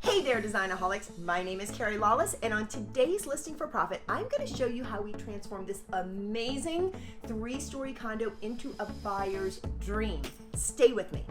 Hey there, Designaholics. My name is Carrie Lawless, and on today's Listing for Profit, I'm going to show you how we transform this amazing 3-story condo into a buyer's dream. Stay with me.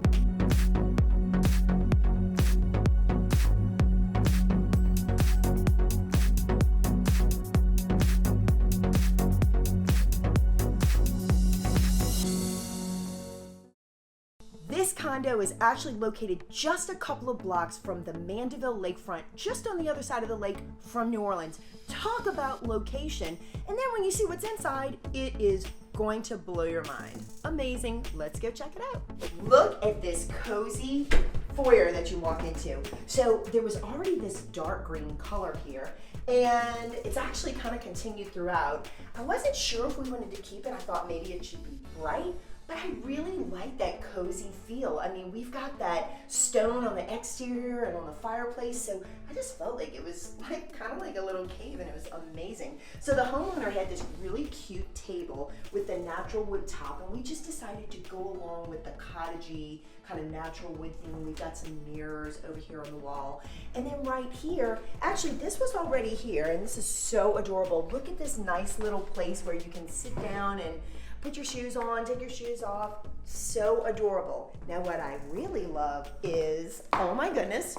This condo is actually located just a couple of blocks from the Mandeville lakefront, just on the other side of the lake from New Orleans. Talk about location. And then when you see what's inside, it is going to blow your mind. Amazing. Let's go check it out. Look at this cozy foyer that you walk into. So there was already this dark green color here, and it's actually kind of continued throughout. I wasn't sure if we wanted to keep it. I thought maybe it should be bright. But I really like that cozy feel. I mean, we've got that stone on the exterior and on the fireplace, so I just felt like it was kind of like a little cave, and it was amazing. So the homeowner had this really cute table with the natural wood top, and we just decided to go along with the cottagey kind of natural wood theme. We've got some mirrors over here on the wall. And then right here, actually this was already here, and this is so adorable. Look at this nice little place where you can sit down and put your shoes on, take your shoes off. So adorable. Now what I really love is, oh my goodness,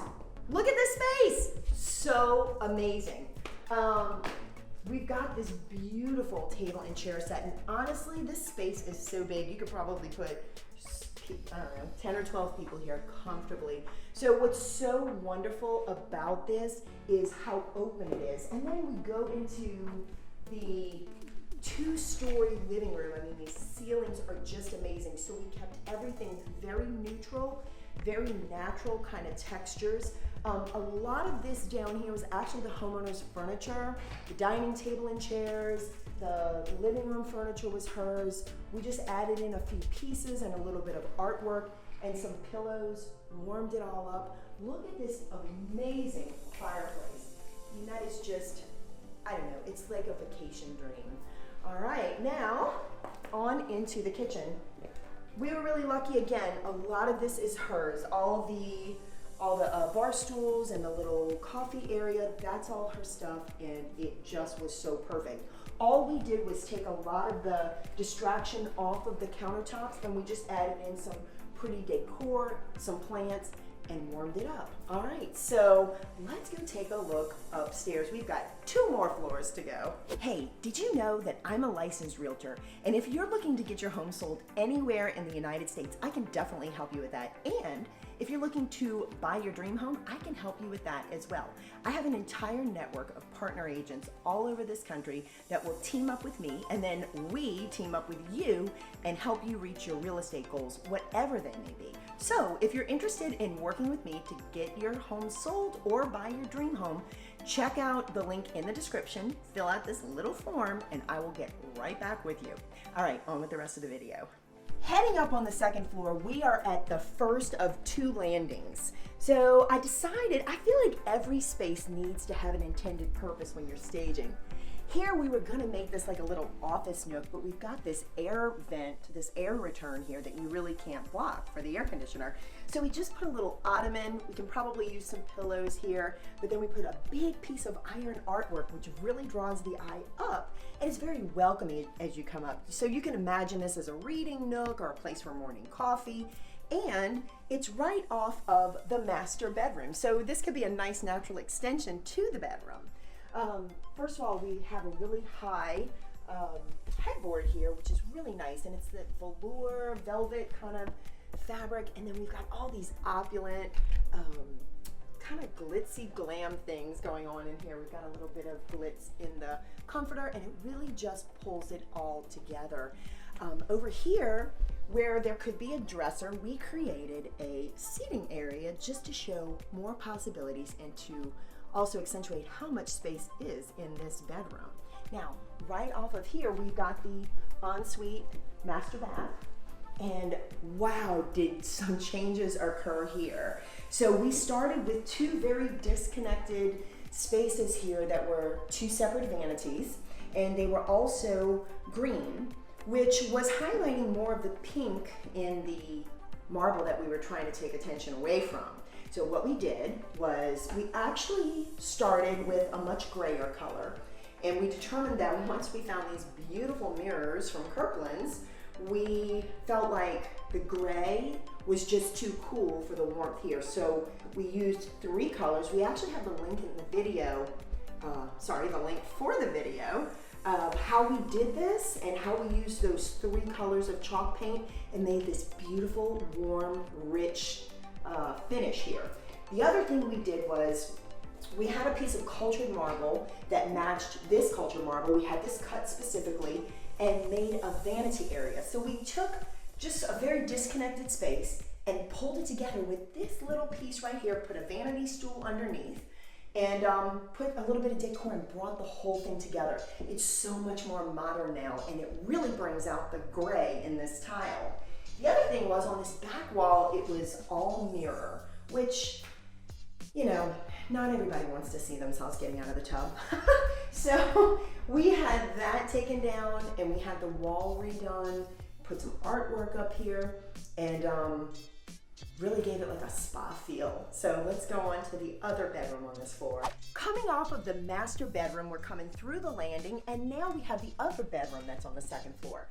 look at this space. So amazing. We've got this beautiful table and chair set, and honestly, this space is so big, you could probably put, I don't know, 10 or 12 people here comfortably. So what's so wonderful about this is how open it is. And then we go into the 2-story living room. I mean, these ceilings are just amazing. So we kept everything very neutral, very natural kind of textures. A lot of this down here was actually the homeowner's furniture, the dining table and chairs, the living room furniture was hers. We just added in a few pieces and a little bit of artwork and some pillows, warmed it all up. Look at this amazing fireplace. I mean, that is just, I don't know, it's like a vacation dream. All right, now on into the kitchen. We were really lucky again. A lot of this is hers. All the bar stools and the little coffee area, that's all her stuff, and it just was so perfect. All we did was take a lot of the distraction off of the countertops, and we just added in some pretty decor, some plants, and warmed it up. All right, so let's go take a look upstairs. We've got 2 more floors to go. Hey, did you know that I'm a licensed realtor? And if you're looking to get your home sold anywhere in the United States, I can definitely help you with that. And if you're looking to buy your dream home, I can help you with that as well. I have an entire network of partner agents all over this country that will team up with me, and then we team up with you and help you reach your real estate goals, whatever they may be. So if you're interested in working with me to get your home sold or buy your dream home, check out the link in the description, fill out this little form, and I will get right back with you. All right, on with the rest of the video. Heading up on the 2nd floor, we are at the first of 2 landings. So I decided, I feel like every space needs to have an intended purpose when you're staging. Here we were gonna make this like a little office nook, but we've got this air vent, this air return here that you really can't block for the air conditioner. So we just put a little ottoman. We can probably use some pillows here, but then we put a big piece of iron artwork, which really draws the eye up, and it's very welcoming as you come up. So you can imagine this as a reading nook or a place for morning coffee, and it's right off of the master bedroom. So this could be a nice natural extension to the bedroom. First of all, we have a really high headboard here, which is really nice, and it's the velour, velvet kind of fabric, and then we've got all these opulent, kind of glitzy glam things going on in here. We've got a little bit of glitz in the comforter, and it really just pulls it all together. Over here, where there could be a dresser, we created a seating area just to show more possibilities and to also accentuate how much space is in this bedroom. Now, right off of here, we've got the ensuite master bath, and wow, did some changes occur here. So we started with 2 very disconnected spaces here that were 2 separate vanities, and they were also green, which was highlighting more of the pink in the marble that we were trying to take attention away from. So what we did was we actually started with a much grayer color, and we determined that once we found these beautiful mirrors from Kirkland's, we felt like the gray was just too cool for the warmth here. So we used 3 colors. We actually have the link in the video, the link for the video of how we did this and how we used those 3 colors of chalk paint and made this beautiful, warm, rich finish here. The other thing we did was we had a piece of cultured marble that matched this cultured marble. We had this cut specifically and made a vanity area. So we took just a very disconnected space and pulled it together with this little piece right here, put a vanity stool underneath, and put a little bit of decor and brought the whole thing together. It's so much more modern now, and it really brings out the gray in this tile. The other thing was on this back wall, it was all mirror, which, you know, not everybody wants to see themselves getting out of the tub. So we had that taken down and we had the wall redone, put some artwork up here, and really gave it like a spa feel. So let's go on to the other bedroom on this floor. Coming off of the master bedroom, we're coming through the landing, and now we have the other bedroom that's on the second floor.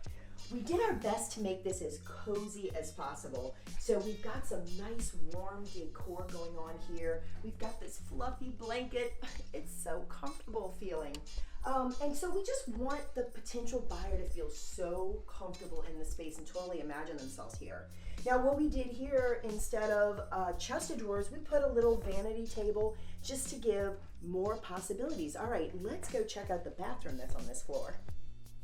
We did our best to make this as cozy as possible. So we've got some nice warm decor going on here. We've got this fluffy blanket. It's so comfortable feeling. And so we just want the potential buyer to feel so comfortable in the space and totally imagine themselves here. Now what we did here, instead of a chest of drawers, we put a little vanity table just to give more possibilities. All right, let's go check out the bathroom that's on this floor.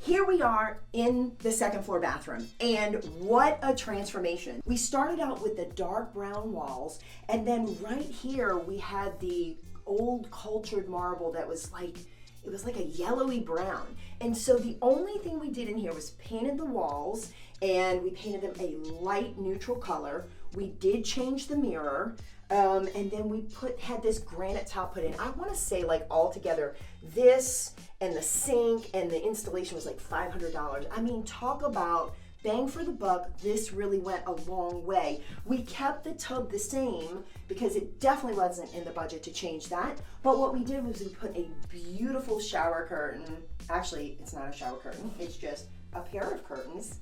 Here we are in the second floor bathroom, and what a transformation. We started out with the dark brown walls, and then right here we had the old cultured marble that was like, it was like a yellowy brown. And so the only thing we did in here was painted the walls, and we painted them a light neutral color. We did change the mirror, and then we had this granite top put in. I want to say, like, all together, this and the sink and the installation was like $500. I mean, talk about bang for the buck. This really went a long way. We kept the tub the same because it definitely wasn't in the budget to change that. But what we did was we put a beautiful shower curtain. Actually, it's not a shower curtain. It's just a pair of curtains.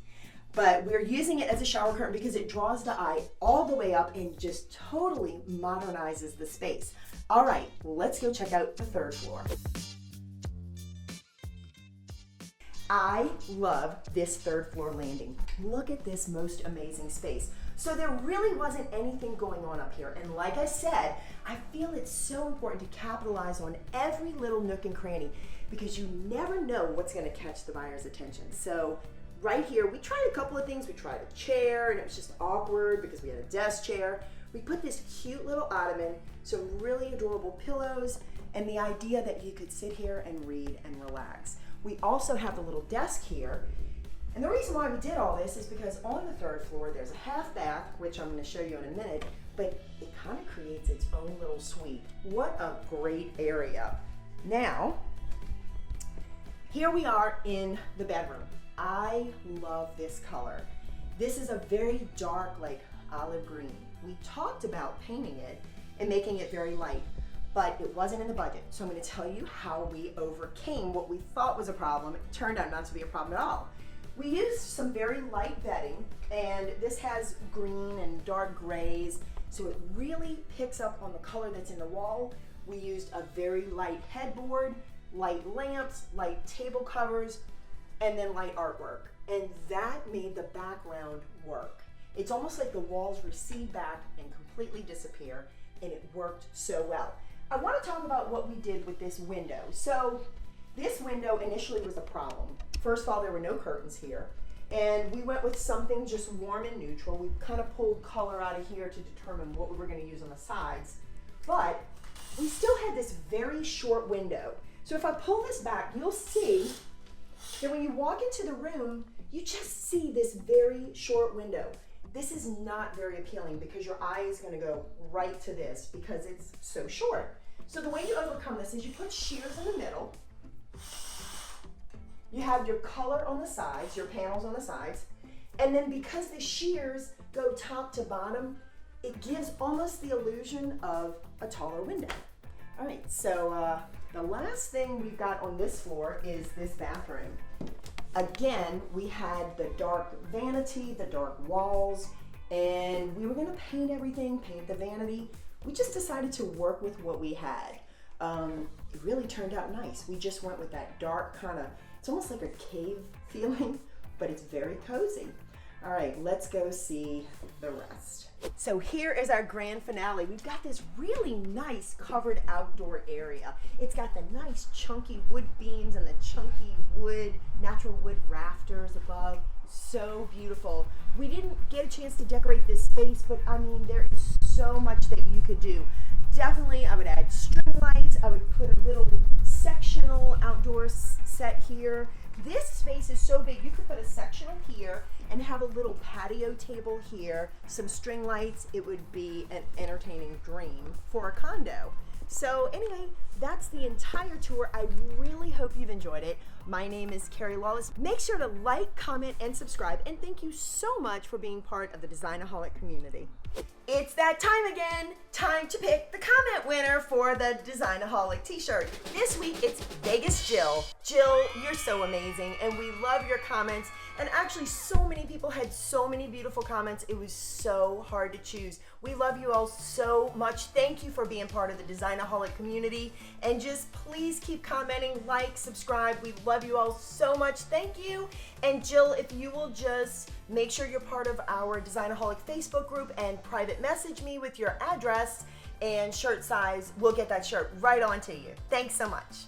But we're using it as a shower curtain because it draws the eye all the way up and just totally modernizes the space. All right, let's go check out the third floor. I love this third floor landing. Look at this most amazing space. So there really wasn't anything going on up here. And like I said, I feel it's so important to capitalize on every little nook and cranny because you never know what's gonna catch the buyer's attention. So right here, we tried a couple of things. We tried a chair and it was just awkward because we had a desk chair. We put this cute little ottoman, some really adorable pillows, and the idea that you could sit here and read and relax. We also have the little desk here. And the reason why we did all this is because on the third floor, there's a half bath, which I'm gonna show you in a minute, but it kind of creates its own little suite. What a great area. Now, here we are in the bedroom. I love this color. This is a very dark, like olive green. We talked about painting it and making it very light, but it wasn't in the budget. So I'm gonna tell you how we overcame what we thought was a problem. It turned out not to be a problem at all. We used some very light bedding, and this has green and dark grays, so it really picks up on the color that's in the wall. We used a very light headboard, light lamps, light table covers, and then light artwork. And that made the background work. It's almost like the walls recede back and completely disappear, and it worked so well. I want to talk about what we did with this window. So this window initially was a problem. First of all, there were no curtains here, and we went with something just warm and neutral. We kind of pulled color out of here to determine what we were going to use on the sides, but we still had this very short window. So if I pull this back, you'll see that when you walk into the room, you just see this very short window. This is not very appealing because your eye is going to go right to this because it's so short. So the way you overcome this is you put shears in the middle. You have your color on the sides, your panels on the sides, and then because the shears go top to bottom, it gives almost the illusion of a taller window. All right, so the last thing we've got on this floor is this bathroom. Again, we had the dark vanity, the dark walls, and we were gonna paint everything, paint the vanity. We just decided to work with what we had. It really turned out nice. We just went with that dark kind of, it's almost like a cave feeling, but it's very cozy. All right, let's go see the rest. So here is our grand finale. We've got this really nice covered outdoor area. It's got the nice chunky wood beams and the chunky wood, natural wood rafters above. So beautiful. We didn't get a chance to decorate this space, but I mean, there is so much that you could do. Definitely, I would add string lights. I would put a little sectional outdoor set here. This space is so big, you could put a sectional here and have a little patio table here, some string lights. It would be an entertaining dream for a condo. So anyway, that's the entire tour. I really hope you've enjoyed it. My name is Carrie Lawless. Make sure to like, comment, and subscribe. And thank you so much for being part of the Designaholic community. It's that time again. Time to pick the comment winner for the Designaholic t-shirt. This week it's Vegas Jill. Jill, you're so amazing and we love your comments. And actually so many people had so many beautiful comments. It was so hard to choose. We love you all so much. Thank you for being part of the Designaholic community. And just please keep commenting, like, subscribe. We love you all so much. Thank you. And Jill, if you will just make sure you're part of our Designaholic Facebook group and private message me with your address and shirt size, we'll get that shirt right on to you. Thanks so much.